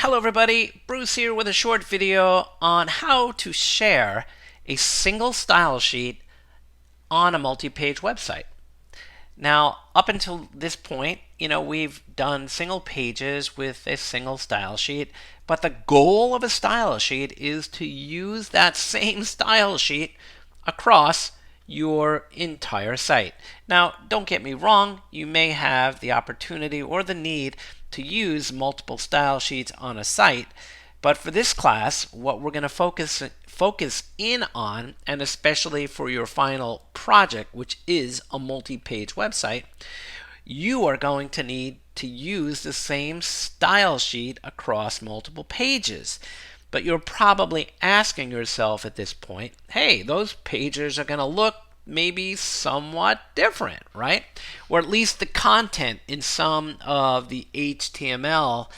Hello everybody, Bruce here with a short video on how to share a single style sheet on a multi-page website. Now, up until this point, we've done single pages with a single style sheet, but the goal of a style sheet is to use that same style sheet across your entire site. Now, don't get me wrong, you may have the opportunity or the need to use multiple style sheets on a site, but for this class, what we're going to focus in on, and especially for your final project, which is a multi-page website, you are going to need to use the same style sheet across multiple pages. But you're probably asking yourself at this point, hey, those pages are going to look maybe somewhat different, right? Or at least the content in some of the HTML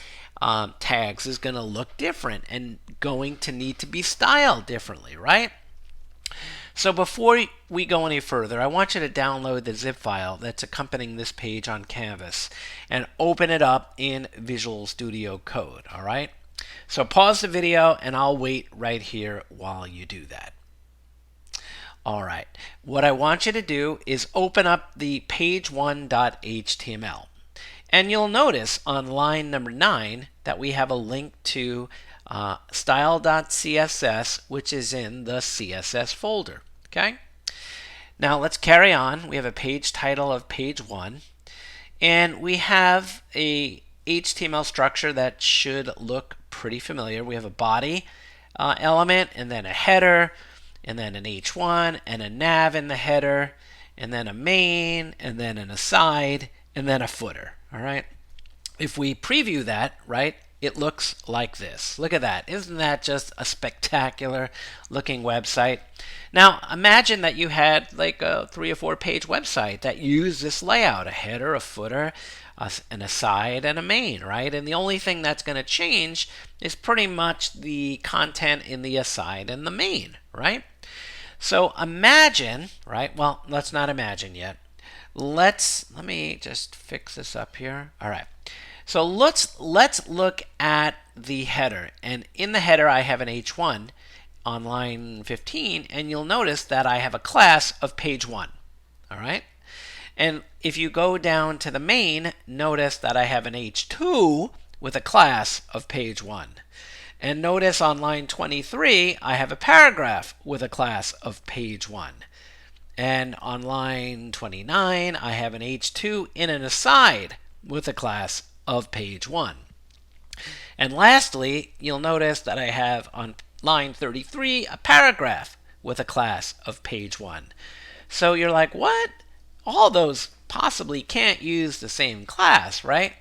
tags is going to look different and going to need to be styled differently, right? So before we go any further, I want you to download the zip file that's accompanying this page on Canvas and open it up in Visual Studio Code, all right? So pause the video and I'll wait right here while you do that. All right, what I want you to do is open up the page1.html. And you'll notice on line number 9 that we have a link to style.css, which is in the CSS folder. Okay? Now let's carry on. We have a page title of page 1. And we have a HTML structure that should look pretty familiar. We have a body element, and then a header, and then an H1, and a nav in the header, and then a main, and then an aside, and then a footer. All right. If we preview that, right, it looks like this. Look at that. Isn't that just a spectacular looking website? Now, imagine that you had like a 3 or 4 page website that used this layout, a header, a footer, an aside, and a main, right? And the only thing that's going to change is pretty much the content in the aside and the main, right? So imagine, right? Well, let's not imagine yet. Let me just fix this up here. All right. So let's look at the header. And in the header, I have an H1 on line 15, and you'll notice that I have a class of page 1. All right. And if you go down to the main, notice that I have an H2 with a class of page 1. And notice on line 23, I have a paragraph with a class of page 1. And on line 29, I have an H2 in an aside with a class of page 1. And lastly, you'll notice that I have on line 33 a paragraph with a class of page 1. So you're like, what? All those possibly can't use the same class, right?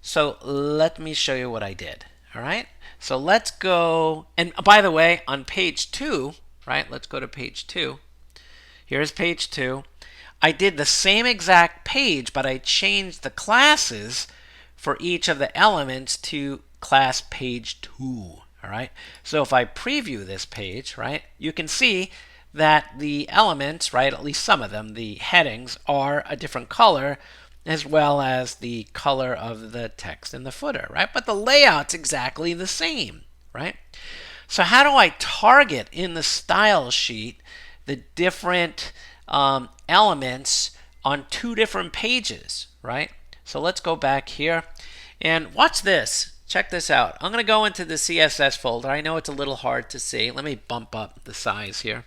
So let me show you what I did. All right. So let's go. And by the way, on page 2, right? Let's go to page 2. Here's page 2. I did the same exact page, but I changed the classes for each of the elements to class page 2. All right. So if I preview this page, right, you can see that the elements, right, at least some of them, the headings, are a different color, as well as the color of the text in the footer, right? But the layout's exactly the same, right? So how do I target in the style sheet the different elements on 2 different pages, right? So let's go back here and watch this. Check this out. I'm going to go into the CSS folder. I know it's a little hard to see. Let me bump up the size here.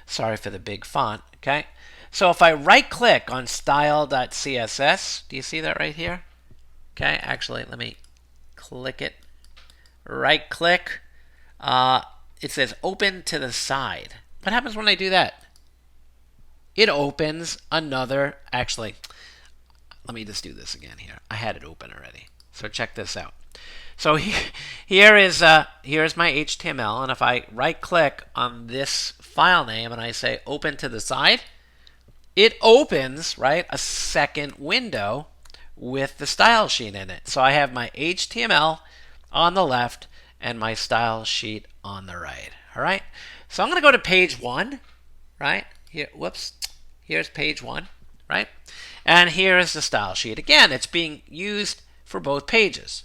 Sorry for the big font, okay? So if I right-click on style.css, do you see that right here? Okay, actually, let me click it. Right-click. It says open to the side. What happens when I do that? It opens another, actually, let me just do this again here. I had it open already. So check this out. So here's my HTML, and if I right-click on this file name and I say open to the side, it opens, right, a second window with the style sheet in it. So I have my HTML on the left and my style sheet on the right. All right. So I'm going to go to page 1, right? Here, whoops. Here's page 1, right? And here is the style sheet. Again, it's being used for both pages.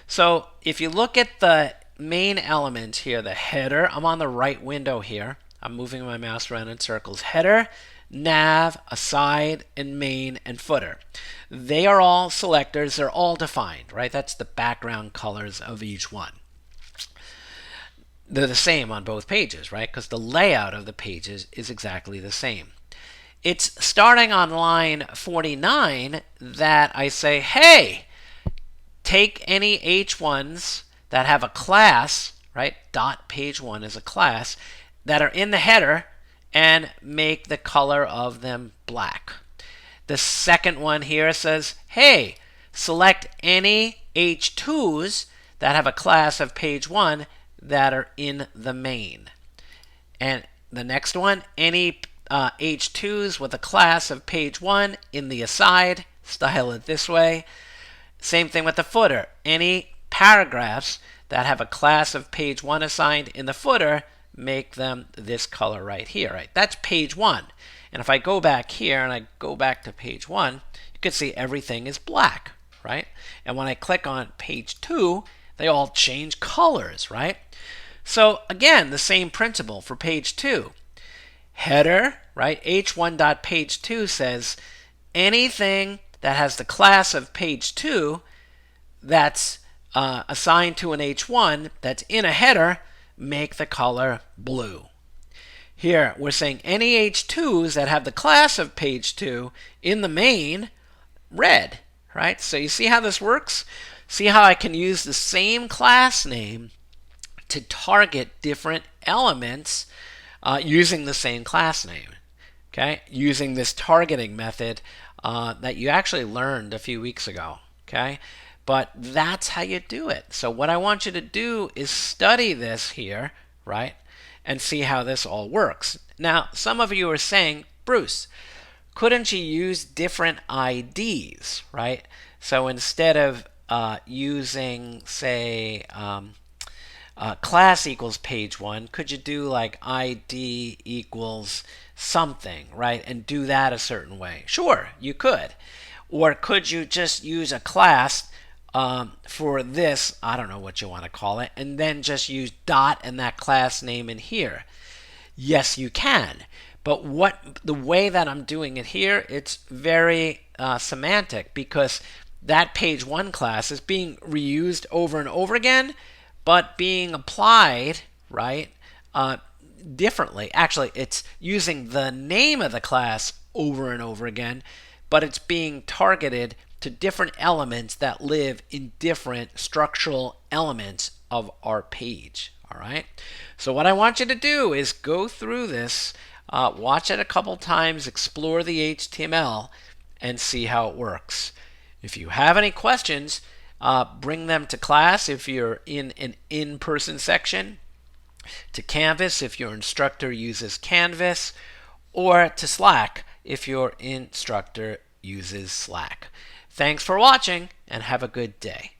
So if you look at the main element here, the header, I'm on the right window here. I'm moving my mouse around in circles. Header, nav, aside, and main, and footer. They are all selectors. They're all defined, right? That's the background colors of each one. They're the same on both pages, right? Because the layout of the pages is exactly the same. It's starting on line 49 that I say, hey, take any H1s that have a class, right? Dot page one is a class, that are in the header and make the color of them black. The second one here says, hey, select any H2s that have a class of page one that are in the main. And the next one, any H2s with a class of page one in the aside, style it this way. Same thing with the footer. Any paragraphs that have a class of page one assigned in the footer, make them this color right here, right? That's page one. And if I go back here and I go back to page one, you can see everything is black, right? And when I click on page two, they all change colors, right? So again, the same principle for page two. Header, right? H1.page2 says anything that has the class of page two that's assigned to an H1 that's in a header, make the color blue. Here, we're saying any H2s that have the class of page 2 in the main, red, right? So you see how this works? See how I can use the same class name to target different elements using the same class name, okay? Using this targeting method that you actually learned a few weeks ago, okay? But that's how you do it. So what I want you to do is study this here, right? And see how this all works. Now, some of you are saying, Bruce, couldn't you use different IDs, right? So instead of using, say, class equals page one, could you do like ID equals something, right? And do that a certain way? Sure, you could. Or could you just use a class for this, I don't know what you want to call it, and then just use dot and that class name in here? Yes, you can. But the way that I'm doing it here, it's very semantic, because that page one class is being reused over and over again, but being applied, right, differently. Actually, it's using the name of the class over and over again, but it's being targeted to different elements that live in different structural elements of our page. All right. So what I want you to do is go through this, watch it a couple times, explore the HTML, and see how it works. If you have any questions, bring them to class if you're in an in-person section, to Canvas if your instructor uses Canvas, or to Slack if your instructor uses Slack. Thanks for watching, and have a good day.